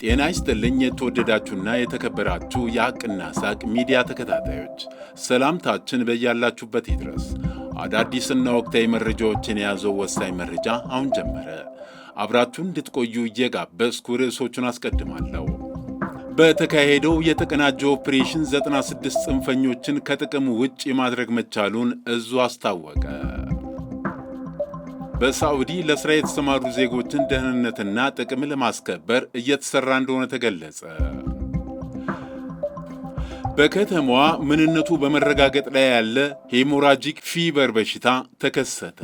ጤና ይስጥልኝ የተወደዳችሁና የተከበራችሁ የሐቅና ሳቅ ሚዲያ ተከታታዮች፣ ሰላምታችን በያላችሁበት ይድረስ። አዳዲስና ወቅታዊ መረጃዎችን የያዘው ወሳኝ መረጃ አሁን ጀመረ። አብራችሁን እንድትቆዩ እየጋበዝኩ ርዕሶቹን አስቀድማለሁ። በተካሄደው የተቀናጀ ኦፕሬሽን 96 ጽንፈኞችን ከጥቅም ውጭ ማድረግ መቻሉን እዙ አስታወቀ። በሳዑዲ ለሥራ የተሰማሩ ዜጎችን ደህንነትና ጥቅም ለማስከበር እየተሰራ እንደሆነ ተገለጸ። በከተማዋ ምንነቱ በመረጋገጥ ላይ ያለ ሄሞራጂክ ፊበር በሽታ ተከሰተ።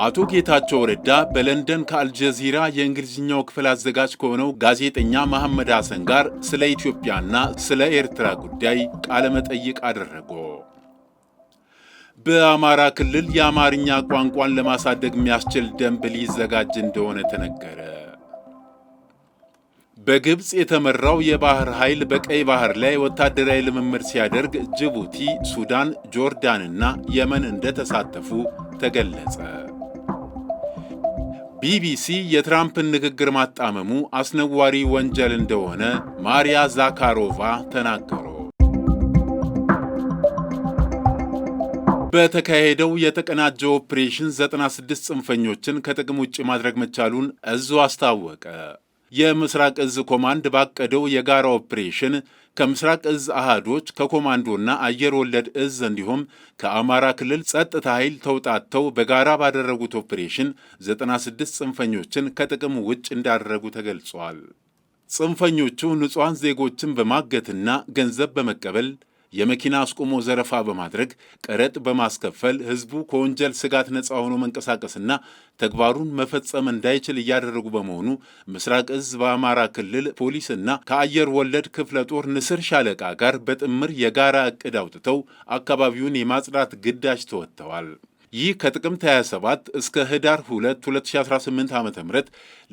አቶ ጌታቸው ረዳ በለንደን ከአልጀዚራ የእንግሊዝኛው ክፍል አዘጋጅ ከሆነው ጋዜጠኛ መሐመድ ሐሰን ጋር ስለ ኢትዮጵያና ስለ ኤርትራ ጉዳይ ቃለ መጠይቅ አደረጉ። በአማራ ክልል የአማርኛ ቋንቋን ለማሳደግ የሚያስችል ደንብ ሊዘጋጅ እንደሆነ ተነገረ። በግብፅ የተመራው የባህር ኃይል በቀይ ባህር ላይ ወታደራዊ ልምምድ ሲያደርግ ጅቡቲ፣ ሱዳን፣ ጆርዳንና የመን እንደተሳተፉ ተገለጸ። ቢቢሲ የትራምፕን ንግግር ማጣመሙ አስነዋሪ ወንጀል እንደሆነ ማሪያ ዛካሮቫ ተናገሩ። በተካሄደው የተቀናጀ ኦፕሬሽን 96 ጽንፈኞችን ከጥቅም ውጭ ማድረግ መቻሉን እዙ አስታወቀ። የምስራቅ እዝ ኮማንድ ባቀደው የጋራ ኦፕሬሽን ከምስራቅ እዝ አሃዶች ከኮማንዶና አየር ወለድ እዝ እንዲሁም ከአማራ ክልል ጸጥታ ኃይል ተውጣተው በጋራ ባደረጉት ኦፕሬሽን 96 ጽንፈኞችን ከጥቅም ውጭ እንዳደረጉ ተገልጿል። ጽንፈኞቹ ንጹሐን ዜጎችን በማገትና ገንዘብ በመቀበል የመኪና አስቆሞ ዘረፋ በማድረግ ቀረጥ በማስከፈል ሕዝቡ ከወንጀል ስጋት ነፃ ሆኖ መንቀሳቀስና ተግባሩን መፈጸም እንዳይችል እያደረጉ በመሆኑ ምስራቅ እዝ በአማራ ክልል ፖሊስና ከአየር ወለድ ክፍለ ጦር ንስር ሻለቃ ጋር በጥምር የጋራ ዕቅድ አውጥተው አካባቢውን የማጽዳት ግዳጅ ተወጥተዋል። ይህ ከጥቅምት 27 እስከ ህዳር 2 2018 ዓ.ም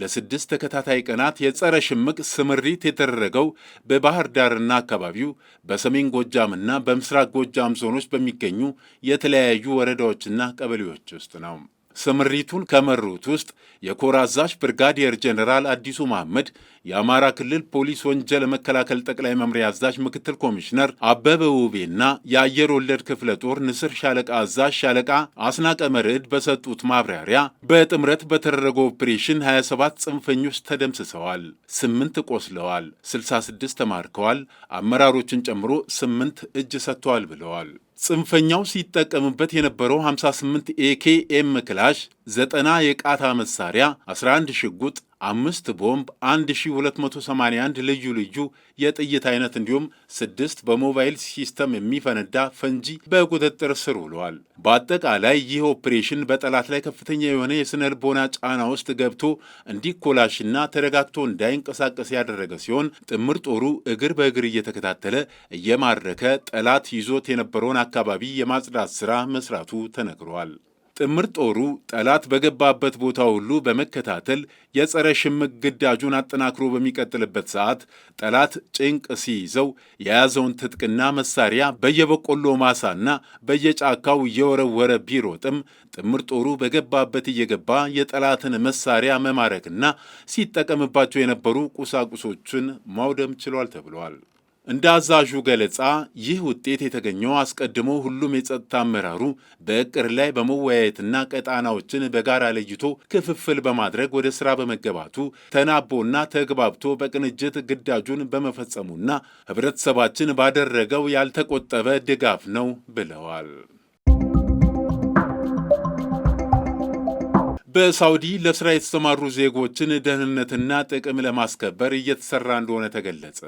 ለ6 ተከታታይ ቀናት የጸረ ሽምቅ ስምሪት የተደረገው በባህር ዳርና አካባቢው በሰሜን ጎጃምና በምስራቅ ጎጃም ዞኖች በሚገኙ የተለያዩ ወረዳዎችና ቀበሌዎች ውስጥ ነው። ስምሪቱን ከመሩት ውስጥ የኮር አዛዥ ብርጋዲየር ጀኔራል አዲሱ መሐመድ፣ የአማራ ክልል ፖሊስ ወንጀል መከላከል ጠቅላይ መምሪያ አዛዥ ምክትል ኮሚሽነር አበበ ውቤና የአየር ወለድ ክፍለ ጦር ንስር ሻለቃ አዛዥ ሻለቃ አስናቀ መርዕድ በሰጡት ማብራሪያ በጥምረት በተደረገው ኦፕሬሽን 27 ጽንፈኞች ተደምስሰዋል፣ 8 ቆስለዋል፣ 66 ተማርከዋል፣ አመራሮችን ጨምሮ 8 እጅ ሰጥተዋል ብለዋል። ጽንፈኛው ሲጠቀምበት የነበረው 58 ኤኬኤም ክላሽ፣ 90 የቃታ መሳሪያ፣ 11 ሽጉጥ፣ 5 ቦምብ፣ 1281 ልዩ ልዩ የጥይት አይነት እንዲሁም 6 በሞባይል ሲስተም የሚፈነዳ ፈንጂ በቁጥጥር ስር ውለዋል። በአጠቃላይ ይህ ኦፕሬሽን በጠላት ላይ ከፍተኛ የሆነ የስነ ልቦና ጫና ውስጥ ገብቶ እንዲኮላሽና ተረጋግቶ እንዳይንቀሳቀስ ያደረገ ሲሆን ጥምር ጦሩ እግር በእግር እየተከታተለ እየማረከ ጠላት ይዞት የነበረውን አካባቢ የማጽዳት ሥራ መስራቱ ተነግሯል። ጥምር ጦሩ ጠላት በገባበት ቦታ ሁሉ በመከታተል የጸረ ሽምቅ ግዳጁን አጠናክሮ በሚቀጥልበት ሰዓት ጠላት ጭንቅ ሲይዘው የያዘውን ትጥቅና መሳሪያ በየበቆሎ ማሳና በየጫካው እየወረወረ ቢሮጥም ጥምር ጦሩ በገባበት እየገባ የጠላትን መሳሪያ መማረክና ሲጠቀምባቸው የነበሩ ቁሳቁሶችን ማውደም ችሏል ተብሏል። እንደ አዛዡ ገለጻ ይህ ውጤት የተገኘው አስቀድሞ ሁሉም የጸጥታ አመራሩ በእቅድ ላይ በመወያየትና ቀጣናዎችን በጋራ ለይቶ ክፍፍል በማድረግ ወደ ሥራ በመገባቱ ተናቦና ተግባብቶ በቅንጅት ግዳጁን በመፈጸሙና ሕብረተሰባችን ባደረገው ያልተቆጠበ ድጋፍ ነው ብለዋል። በሳዑዲ ለሥራ የተሰማሩ ዜጎችን ደህንነትና ጥቅም ለማስከበር እየተሠራ እንደሆነ ተገለጸ።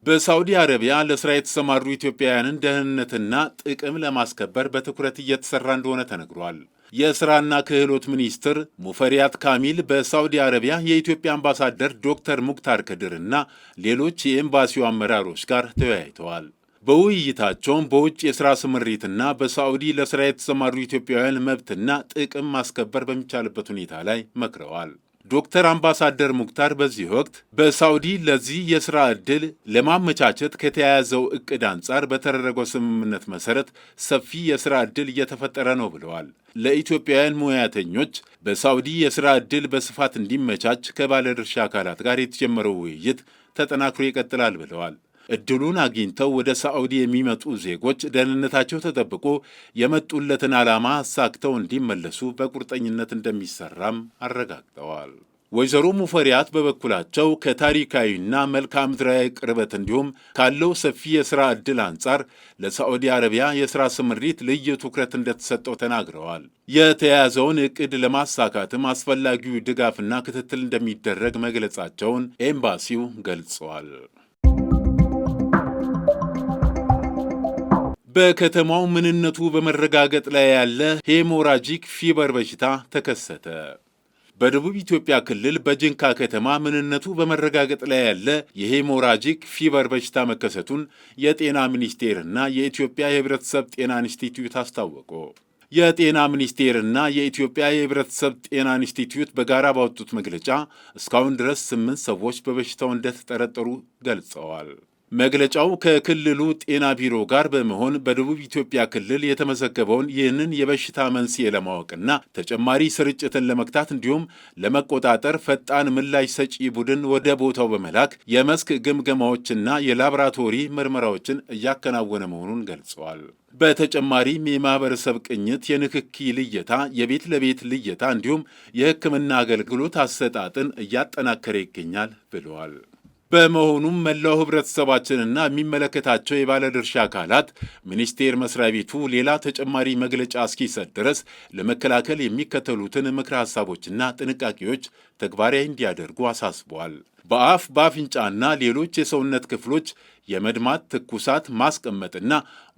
በሳዑዲ አረቢያ ለሥራ የተሰማሩ ኢትዮጵያውያንን ደህንነትና ጥቅም ለማስከበር በትኩረት እየተሠራ እንደሆነ ተነግሯል። የሥራና ክህሎት ሚኒስትር ሙፈሪያት ካሚል በሳዑዲ አረቢያ የኢትዮጵያ አምባሳደር ዶክተር ሙክታር ከድር እና ሌሎች የኤምባሲው አመራሮች ጋር ተወያይተዋል። በውይይታቸውም በውጭ የሥራ ስምሪትና በሳዑዲ ለሥራ የተሰማሩ ኢትዮጵያውያን መብትና ጥቅም ማስከበር በሚቻልበት ሁኔታ ላይ መክረዋል። ዶክተር አምባሳደር ሙክታር በዚህ ወቅት በሳዑዲ ለዚህ የሥራ ዕድል ለማመቻቸት ከተያያዘው ዕቅድ አንጻር በተደረገው ስምምነት መሠረት ሰፊ የሥራ ዕድል እየተፈጠረ ነው ብለዋል። ለኢትዮጵያውያን ሙያተኞች በሳዑዲ የሥራ ዕድል በስፋት እንዲመቻች ከባለድርሻ አካላት ጋር የተጀመረው ውይይት ተጠናክሮ ይቀጥላል ብለዋል። ዕድሉን አግኝተው ወደ ሳዑዲ የሚመጡ ዜጎች ደህንነታቸው ተጠብቆ የመጡለትን ዓላማ አሳክተው እንዲመለሱ በቁርጠኝነት እንደሚሰራም አረጋግጠዋል። ወይዘሮ ሙፈሪያት በበኩላቸው ከታሪካዊና መልክዓ ምድራዊ ቅርበት እንዲሁም ካለው ሰፊ የሥራ ዕድል አንጻር ለሳዑዲ አረቢያ የሥራ ስምሪት ልዩ ትኩረት እንደተሰጠው ተናግረዋል። የተያዘውን ዕቅድ ለማሳካትም አስፈላጊው ድጋፍና ክትትል እንደሚደረግ መግለጻቸውን ኤምባሲው ገልጸዋል። በከተማው ምንነቱ በመረጋገጥ ላይ ያለ ሄሞራጂክ ፊበር በሽታ ተከሰተ። በደቡብ ኢትዮጵያ ክልል በጅንካ ከተማ ምንነቱ በመረጋገጥ ላይ ያለ የሄሞራጂክ ፊበር በሽታ መከሰቱን የጤና ሚኒስቴርና የኢትዮጵያ የሕብረተሰብ ጤና ኢንስቲትዩት አስታወቁ። የጤና ሚኒስቴርና የኢትዮጵያ የሕብረተሰብ ጤና ኢንስቲትዩት በጋራ ባወጡት መግለጫ እስካሁን ድረስ 8 ሰዎች በበሽታው እንደተጠረጠሩ ገልጸዋል። መግለጫው ከክልሉ ጤና ቢሮ ጋር በመሆን በደቡብ ኢትዮጵያ ክልል የተመዘገበውን ይህንን የበሽታ መንስኤ ለማወቅና ተጨማሪ ስርጭትን ለመግታት እንዲሁም ለመቆጣጠር ፈጣን ምላሽ ሰጪ ቡድን ወደ ቦታው በመላክ የመስክ ግምገማዎችና የላቦራቶሪ ምርመራዎችን እያከናወነ መሆኑን ገልጸዋል። በተጨማሪም የማህበረሰብ ቅኝት፣ የንክኪ ልየታ፣ የቤት ለቤት ልየታ እንዲሁም የሕክምና አገልግሎት አሰጣጥን እያጠናከረ ይገኛል ብለዋል። በመሆኑም መላው ህብረተሰባችንና የሚመለከታቸው የባለድርሻ አካላት ሚኒስቴር መስሪያ ቤቱ ሌላ ተጨማሪ መግለጫ እስኪሰጥ ድረስ ለመከላከል የሚከተሉትን ምክረ ሐሳቦችና ጥንቃቄዎች ተግባራዊ እንዲያደርጉ አሳስበዋል። በአፍ በአፍንጫና ሌሎች የሰውነት ክፍሎች የመድማት ትኩሳት ማስቀመጥና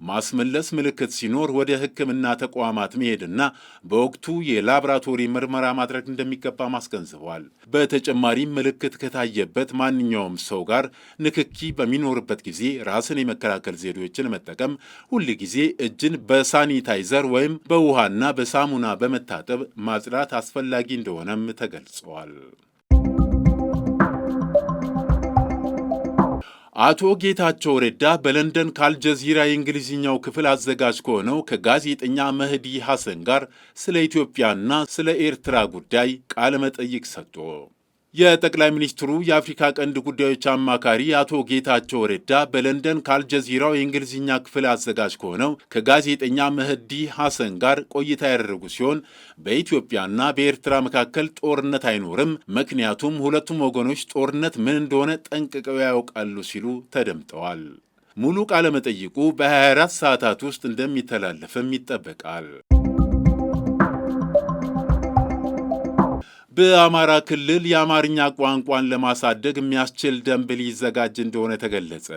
ማስመለስ ምልክት ሲኖር ወደ ሕክምና ተቋማት መሄድና በወቅቱ የላቦራቶሪ ምርመራ ማድረግ እንደሚገባ ማስገንዝበዋል። በተጨማሪም ምልክት ከታየበት ማንኛውም ሰው ጋር ንክኪ በሚኖርበት ጊዜ ራስን የመከላከል ዘዴዎችን መጠቀም፣ ሁል ጊዜ እጅን በሳኒታይዘር ወይም በውሃና በሳሙና በመታጠብ ማጽዳት አስፈላጊ እንደሆነም ተገልጸዋል። አቶ ጌታቸው ረዳ በለንደን ከአልጀዚራ የእንግሊዝኛው ክፍል አዘጋጅ ከሆነው ከጋዜጠኛ መህዲ ሐሰን ጋር ስለ ኢትዮጵያና ስለ ኤርትራ ጉዳይ ቃለ መጠይቅ ሰጡ። የጠቅላይ ሚኒስትሩ የአፍሪካ ቀንድ ጉዳዮች አማካሪ አቶ ጌታቸው ረዳ በለንደን ከአልጀዚራው የእንግሊዝኛ ክፍል አዘጋጅ ከሆነው ከጋዜጠኛ መህዲ ሐሰን ጋር ቆይታ ያደረጉ ሲሆን በኢትዮጵያና በኤርትራ መካከል ጦርነት አይኖርም፣ ምክንያቱም ሁለቱም ወገኖች ጦርነት ምን እንደሆነ ጠንቅቀው ያውቃሉ ሲሉ ተደምጠዋል። ሙሉ ቃለ መጠይቁ በ24 ሰዓታት ውስጥ እንደሚተላለፍም ይጠበቃል። በአማራ ክልል የአማርኛ ቋንቋን ለማሳደግ የሚያስችል ደንብ ሊዘጋጅ እንደሆነ ተገለጸ።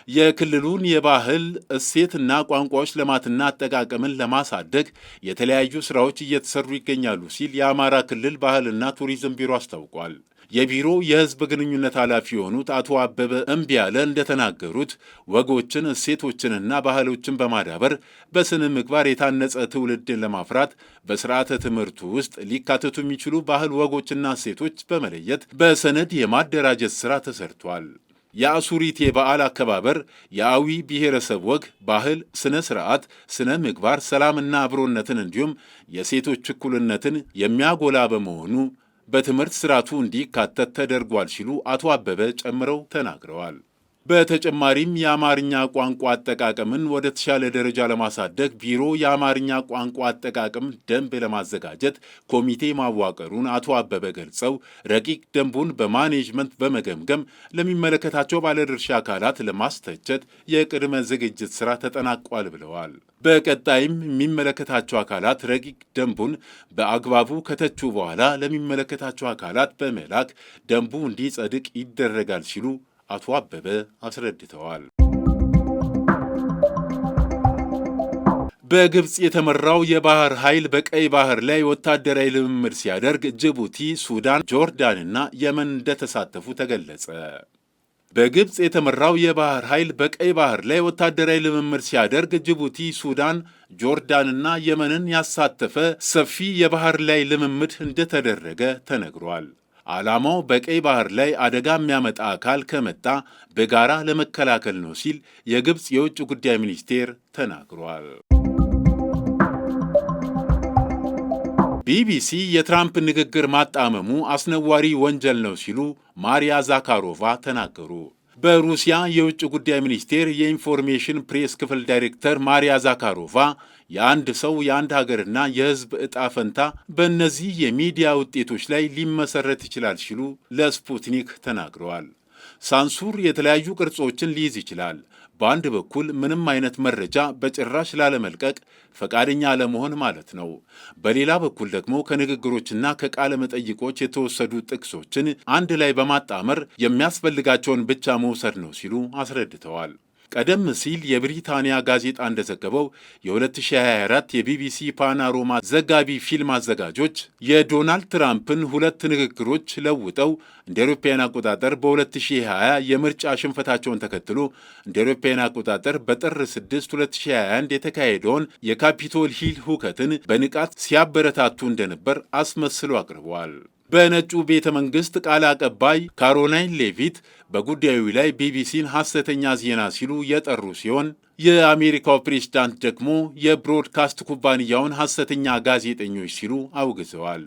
የክልሉን የባህል እሴትና ቋንቋዎች ልማትና አጠቃቀምን ለማሳደግ የተለያዩ ስራዎች እየተሰሩ ይገኛሉ ሲል የአማራ ክልል ባህልና ቱሪዝም ቢሮ አስታውቋል። የቢሮው የሕዝብ ግንኙነት ኃላፊ የሆኑት አቶ አበበ እምቢያለ እንደተናገሩት ወጎችን፣ እሴቶችንና ባህሎችን በማዳበር በስነ ምግባር የታነጸ ትውልድን ለማፍራት በስርዓተ ትምህርቱ ውስጥ ሊካተቱ የሚችሉ ባህል፣ ወጎችና እሴቶች በመለየት በሰነድ የማደራጀት ሥራ ተሰርቷል። የአሱሪት የበዓል አከባበር የአዊ ብሔረሰብ ወግ፣ ባህል፣ ስነ ስርዓት፣ ስነ ምግባር፣ ሰላምና አብሮነትን እንዲሁም የሴቶች እኩልነትን የሚያጎላ በመሆኑ በትምህርት ስርዓቱ እንዲካተት ተደርጓል ሲሉ አቶ አበበ ጨምረው ተናግረዋል። በተጨማሪም የአማርኛ ቋንቋ አጠቃቀምን ወደ ተሻለ ደረጃ ለማሳደግ ቢሮ የአማርኛ ቋንቋ አጠቃቀም ደንብ ለማዘጋጀት ኮሚቴ ማዋቀሩን አቶ አበበ ገልጸው ረቂቅ ደንቡን በማኔጅመንት በመገምገም ለሚመለከታቸው ባለድርሻ አካላት ለማስተቸት የቅድመ ዝግጅት ሥራ ተጠናቋል ብለዋል። በቀጣይም የሚመለከታቸው አካላት ረቂቅ ደንቡን በአግባቡ ከተቹ በኋላ ለሚመለከታቸው አካላት በመላክ ደንቡ እንዲጸድቅ ይደረጋል ሲሉ አቶ አበበ አስረድተዋል። በግብፅ የተመራው የባህር ኃይል በቀይ ባህር ላይ ወታደራዊ ልምምድ ሲያደርግ ጅቡቲ፣ ሱዳን፣ ጆርዳንና የመን እንደተሳተፉ ተገለጸ። በግብፅ የተመራው የባህር ኃይል በቀይ ባህር ላይ ወታደራዊ ልምምድ ሲያደርግ ጅቡቲ፣ ሱዳን፣ ጆርዳንና የመንን ያሳተፈ ሰፊ የባህር ላይ ልምምድ እንደተደረገ ተነግሯል። ዓላማው በቀይ ባህር ላይ አደጋ የሚያመጣ አካል ከመጣ በጋራ ለመከላከል ነው ሲል የግብፅ የውጭ ጉዳይ ሚኒስቴር ተናግሯል። ቢቢሲ የትራምፕ ንግግር ማጣመሙ አስነዋሪ ወንጀል ነው ሲሉ ማሪያ ዛካሮቫ ተናገሩ። በሩሲያ የውጭ ጉዳይ ሚኒስቴር የኢንፎርሜሽን ፕሬስ ክፍል ዳይሬክተር ማሪያ ዛካሮቫ የአንድ ሰው የአንድ ሀገርና የሕዝብ ዕጣ ፈንታ በእነዚህ የሚዲያ ውጤቶች ላይ ሊመሰረት ይችላል ሲሉ ለስፑትኒክ ተናግረዋል። ሳንሱር የተለያዩ ቅርጾችን ሊይዝ ይችላል። በአንድ በኩል ምንም አይነት መረጃ በጭራሽ ላለመልቀቅ ፈቃደኛ አለመሆን ማለት ነው። በሌላ በኩል ደግሞ ከንግግሮችና ከቃለ መጠይቆች የተወሰዱ ጥቅሶችን አንድ ላይ በማጣመር የሚያስፈልጋቸውን ብቻ መውሰድ ነው ሲሉ አስረድተዋል። ቀደም ሲል የብሪታንያ ጋዜጣ እንደዘገበው የ2024 የቢቢሲ ፓናሮማ ዘጋቢ ፊልም አዘጋጆች የዶናልድ ትራምፕን ሁለት ንግግሮች ለውጠው እንደ አውሮፓውያን አቆጣጠር በ2020 የምርጫ ሽንፈታቸውን ተከትሎ እንደ አውሮፓውያን አቆጣጠር በጥር 6 2021 የተካሄደውን የካፒቶል ሂል ሁከትን በንቃት ሲያበረታቱ እንደነበር አስመስሎ አቅርበዋል። በነጩ ቤተ መንግሥት ቃል አቀባይ ካሮላይን ሌቪት በጉዳዩ ላይ ቢቢሲን ሐሰተኛ ዜና ሲሉ የጠሩ ሲሆን የአሜሪካው ፕሬዝዳንት ደግሞ የብሮድካስት ኩባንያውን ሐሰተኛ ጋዜጠኞች ሲሉ አውግዘዋል።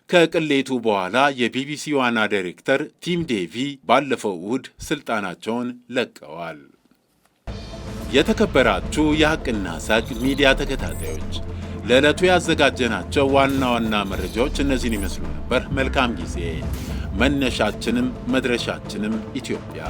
ከቅሌቱ በኋላ የቢቢሲ ዋና ዳይሬክተር ቲም ዴቪ ባለፈው እሁድ ሥልጣናቸውን ለቀዋል። የተከበራችሁ የሐቅና ሳቅ ሚዲያ ተከታታዮች ለዕለቱ ያዘጋጀናቸው ዋና ዋና መረጃዎች እነዚህን ይመስሉ ነበር። መልካም ጊዜ። መነሻችንም መድረሻችንም ኢትዮጵያ።